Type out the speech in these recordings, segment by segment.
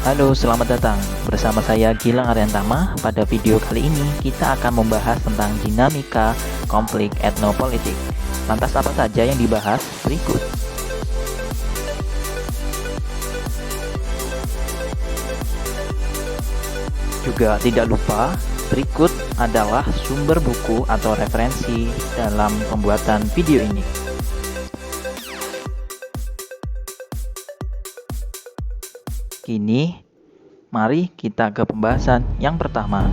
Halo, selamat datang. Bersama saya Gilang Ariantama. Pada video kali ini kita akan membahas tentang dinamika konflik etnopolitik. Lantas apa saja yang dibahas? Berikut. Juga tidak lupa, berikut adalah sumber buku atau referensi dalam pembuatan video ini. Kini, mari kita ke pembahasan yang pertama.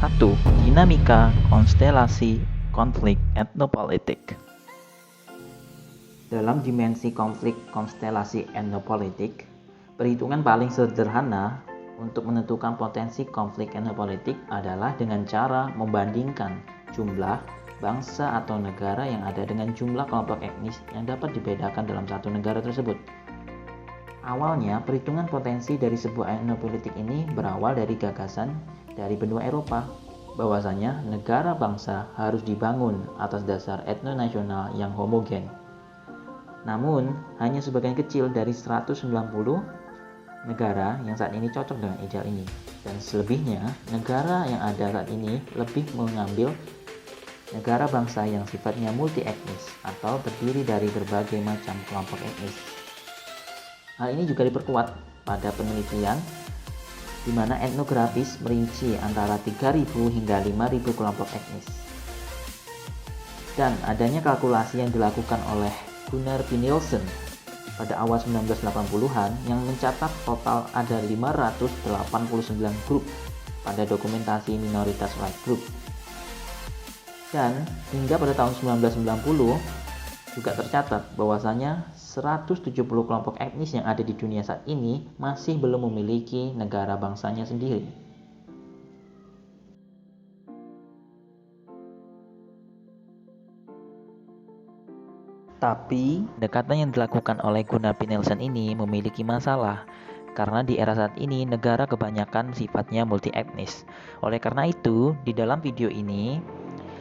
1. Dinamika konstelasi konflik etnopolitik. Dalam dimensi konflik konstelasi etnopolitik, perhitungan paling sederhana untuk menentukan potensi konflik etnopolitik adalah dengan cara membandingkan jumlah bangsa atau negara yang ada dengan jumlah kelompok etnis yang dapat dibedakan dalam satu negara tersebut. Awalnya, perhitungan potensi dari sebuah etnopolitik ini berawal dari gagasan dari benua Eropa bahwasanya negara bangsa harus dibangun atas dasar etnonasional yang homogen. Namun, hanya sebagian kecil dari 190 negara yang saat ini cocok dengan ideal ini. Dan selebihnya, negara yang ada saat ini lebih mengambil negara bangsa yang sifatnya multi etnis atau terdiri dari berbagai macam kelompok etnis. Hal ini juga diperkuat pada penelitian di mana etnografis merinci antara 3.000 hingga 5.000 kelompok etnis. Dan adanya kalkulasi yang dilakukan oleh Gunnar P. Nielsen pada awal 1980-an yang mencatat total ada 589 grup pada dokumentasi minoritas right group. Dan hingga pada tahun 1990 juga tercatat bahwasanya 170 kelompok etnis yang ada di dunia saat ini masih belum memiliki negara bangsanya sendiri. Tapi, pendekatan yang dilakukan oleh Gunnar P. Nielsen ini memiliki masalah karena di era saat ini negara kebanyakan sifatnya multi etnis. Oleh karena itu, di dalam video ini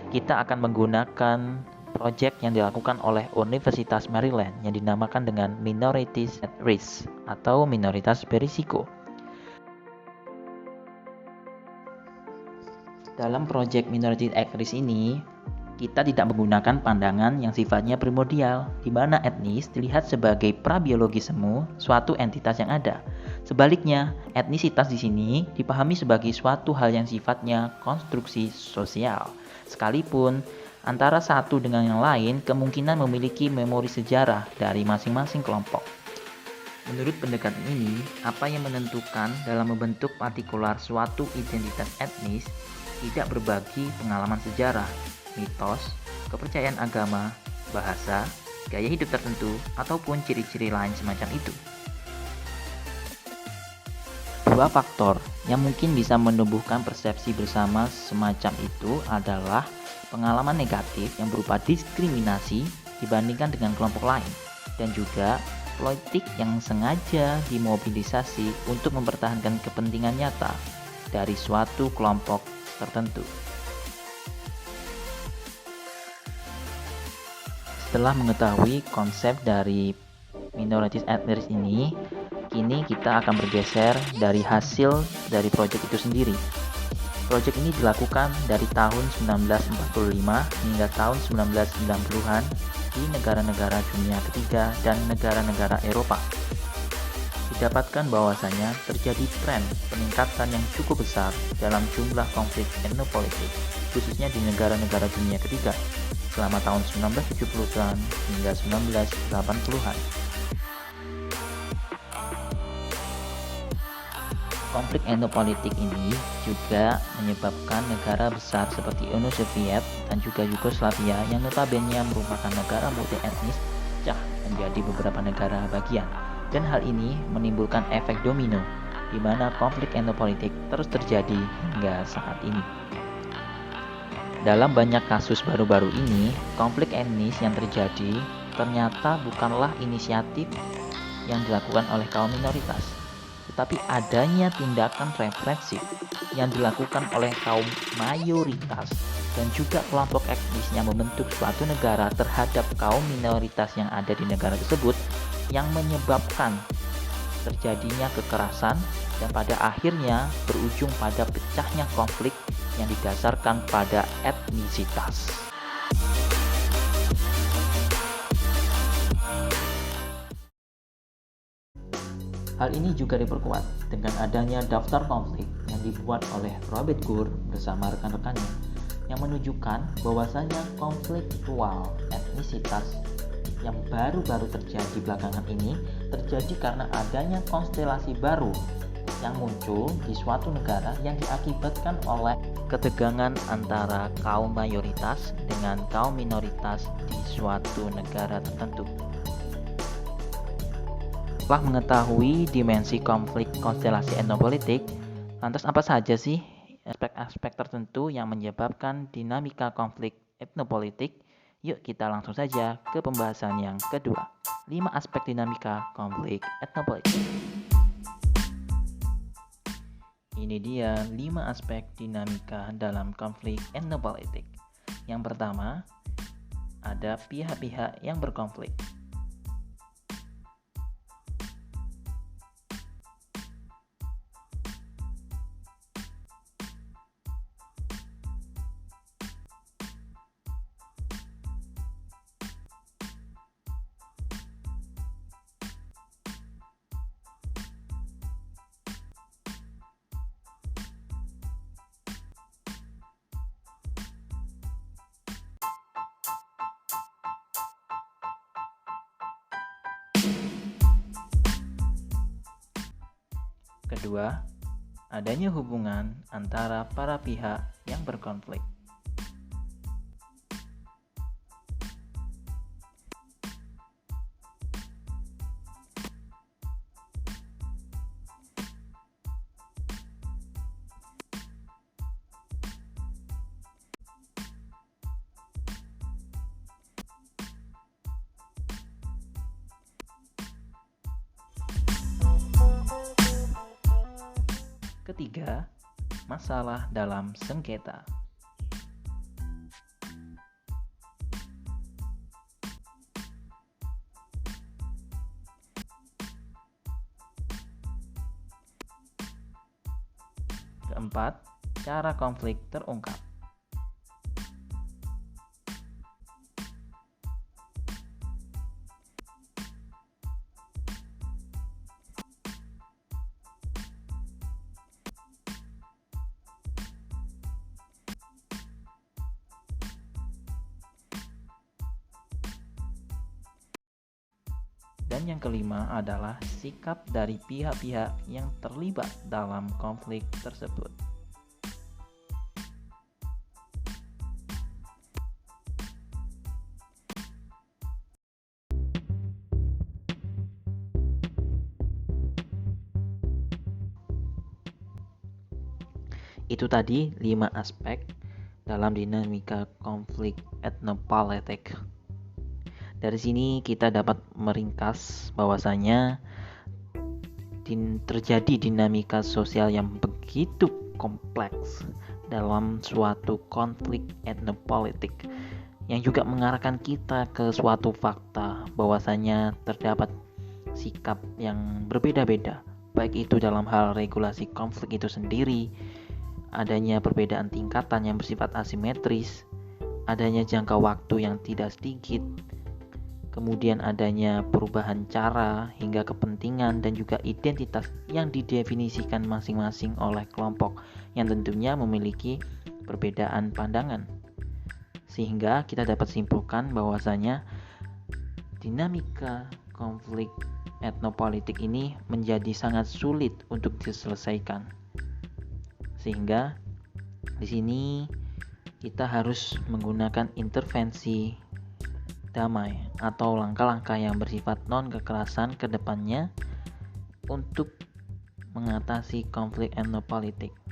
kita akan menggunakan proyek yang dilakukan oleh Universitas Maryland yang dinamakan dengan Minorities at Risk atau minoritas berisiko. Dalam proyek Minorities at Risk ini, kita tidak menggunakan pandangan yang sifatnya primordial, di mana etnis dilihat sebagai prabiologi semu suatu entitas yang ada. Sebaliknya, etnisitas di sini dipahami sebagai suatu hal yang sifatnya konstruksi sosial. Sekalipun antara satu dengan yang lain kemungkinan memiliki memori sejarah dari masing-masing kelompok. Menurut pendekatan ini, apa yang menentukan dalam membentuk partikular suatu identitas etnis tidak berbagi pengalaman sejarah, mitos, kepercayaan agama, bahasa, gaya hidup tertentu, ataupun ciri-ciri lain semacam itu. Dua faktor yang mungkin bisa menumbuhkan persepsi bersama semacam itu adalah pengalaman negatif yang berupa diskriminasi dibandingkan dengan kelompok lain, dan juga politik yang sengaja dimobilisasi untuk mempertahankan kepentingan nyata dari suatu kelompok tertentu. Setelah mengetahui konsep dari minorities at risk ini, kini kita akan bergeser dari hasil dari proyek itu sendiri. Proyek ini dilakukan dari tahun 1945 hingga tahun 1990-an di negara-negara dunia ketiga dan negara-negara Eropa. Didapatkan bahwasanya terjadi tren peningkatan yang cukup besar dalam jumlah konflik etnopolitik, khususnya di negara-negara dunia ketiga, selama tahun 1970-an hingga 1980-an. Konflik etnopolitik ini juga menyebabkan negara besar seperti Uni Soviet dan juga Yugoslavia yang notabene merupakan negara multi etnis pecah menjadi beberapa negara bagian, dan hal ini menimbulkan efek domino di mana konflik etnopolitik terus terjadi hingga saat ini. Dalam banyak kasus baru-baru ini, konflik etnis yang terjadi ternyata bukanlah inisiatif yang dilakukan oleh kaum minoritas, tetapi adanya tindakan represif yang dilakukan oleh kaum mayoritas dan juga kelompok etnis yang membentuk suatu negara terhadap kaum minoritas yang ada di negara tersebut, yang menyebabkan terjadinya kekerasan dan pada akhirnya berujung pada pecahnya konflik yang didasarkan pada etnisitas. Hal ini juga diperkuat dengan adanya daftar konflik yang dibuat oleh Robert Gur bersama rekan-rekannya, yang menunjukkan bahwasanya konflik dual etnisitas yang baru-baru terjadi belakangan ini terjadi karena adanya konstelasi baru yang muncul di suatu negara yang diakibatkan oleh ketegangan antara kaum mayoritas dengan kaum minoritas di suatu negara tertentu. Setelah mengetahui dimensi konflik konstelasi etnopolitik, lantas apa saja sih aspek-aspek tertentu yang menyebabkan dinamika konflik etnopolitik? Yuk kita langsung saja ke pembahasan yang kedua, 5 aspek dinamika konflik etnopolitik. Ini dia 5 aspek dinamika dalam konflik etnopolitik. Yang pertama, ada pihak-pihak yang berkonflik. Kedua, adanya hubungan antara para pihak yang berkonflik. Ketiga, masalah dalam sengketa. Keempat, cara konflik terungkap. Dan yang kelima adalah sikap dari pihak-pihak yang terlibat dalam konflik tersebut. Itu tadi 5 aspek dalam dinamika konflik etnopolitik. Dari sini kita dapat meringkas bahwasanya terjadi dinamika sosial yang begitu kompleks dalam suatu konflik etnopolitik yang juga mengarahkan kita ke suatu fakta bahwasanya terdapat sikap yang berbeda-beda, baik itu dalam hal regulasi konflik itu sendiri, adanya perbedaan tingkatan yang bersifat asimetris, adanya jangka waktu yang tidak sedikit, kemudian adanya perubahan cara hingga kepentingan dan juga identitas yang didefinisikan masing-masing oleh kelompok yang tentunya memiliki perbedaan pandangan. Sehingga kita dapat simpulkan bahwasanya dinamika konflik etnopolitik ini menjadi sangat sulit untuk diselesaikan. Sehingga di sini kita harus menggunakan intervensi damai atau langkah-langkah yang bersifat non-kekerasan ke depannya untuk mengatasi konflik endopolitik.